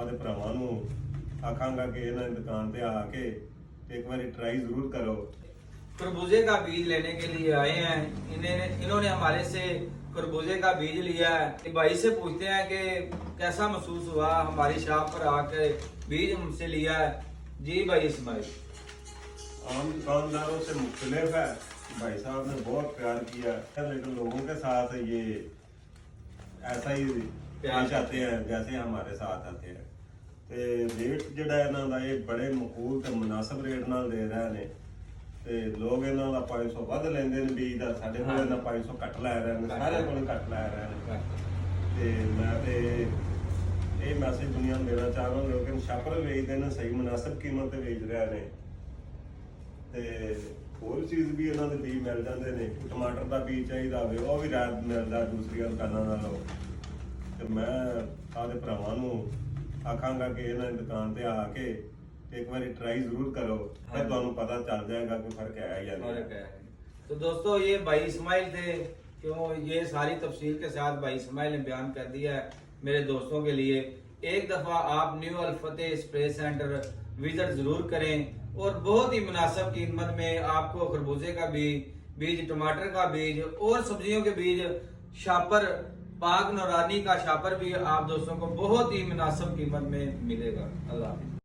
आपके भरावां नूं आखांगा कि इन्हां दी दुकान ते आके एक बार ट्राई जरूर करो। खरबूजे का बीज लेने के लिए आए हैं। इन्होंने हमारे से खरबूजे का बीज लिया है। कि भाई से पूछते हैं कि कैसा महसूस हुआ हमारी शॉप पर आकर बीज हमसे लिया है। जी भाई इस्माइल। आम दुकानदारों से मुख्तलिफ है। भाई साहब ने बहुत प्यार किया है, लेकिन लोगों के साथ ये ऐसा ही पेश आते हैं जैसे हमारे साथ आते हैं। ਤੇ ਰੇਟ ਜਿਹੜਾ ਇਹਨਾਂ ਦਾ ਇਹ ਬੜੇ ਮਕਬੂਲ ਤੇ ਮੁਨਾਸਬ ਰੇਟ ਨਾਲ ਦੇ ਰਹੇ ਨੇ ਤੇ ਲੋਕ ਇਹਨਾਂ ਦਾ 500 ਵੱਧ ਲੈਂਦੇ ਨੇ ਬੀਜ ਦਾ, ਸਾਡੇ ਕੋਲ ਇਹਨਾਂ 500 ਘੱਟ ਲੈ ਰਹੇ ਨੇ, ਸਾਰੇ ਕੋਲ ਘੱਟ ਲੈ ਰਹੇ ਨੇ। ਤੇ ਮੈਂ ਤੇ ਇਹ ਮੈਸੇਜ ਦੁਨੀਆ ਨੂੰ ਦੇਣਾ ਚਾਹ ਰਿਹਾ ਲੋਕਾਂ ਛਾਪਰ ਵੇਚਦੇ ਨੇ ਸਹੀ ਮੁਨਾਸਬ ਕੀਮਤ ਤੇ ਵੇਚ ਰਹੇ ਨੇ। ਤੇ ਹੋਰ ਚੀਜ਼ ਵੀ ਇਹਨਾਂ ਦੇ ਬੀਜ ਮਿਲ ਜਾਂਦੇ ਨੇ। ਟਮਾਟਰ ਦਾ ਬੀਜ ਚਾਹੀਦਾ ਹੋਵੇ ਉਹ ਵੀ ਰਾਤ ਮਿਲਦਾ ਦੂਸਰੀਆਂ ਦੁਕਾਨਾਂ ਨਾਲੋਂ। ਤੇ ਮੈਂ ਆਪਣੇ ਭਰਾਵਾਂ ਨੂੰ आखांगा कि इन्हां दी दुकान ते आके एक बार ट्राई जरूर करो, फिर तुहानू पता चल जाएगा कि फर्क है या नहीं। तो दोस्तों ये भाई इस्माइल थे, क्यों ये सारी तफसील के साथ भाई इस्माइल ने बयान कर दिया है मेरे दोस्तों के लिए। एक दफा आप न्यू अल फतेह स्प्रे सेंटर विजिट जरूर करें और बहुत ही मुनासिब कीमत में आपको खरबूजे का बीज, टमाटर का बीज और सब्जियों के बीज शापर पाक नौरानी का शापर भी आप दोस्तों को बहुत ही मुनासिब कीमत में मिलेगा। अल्लाह।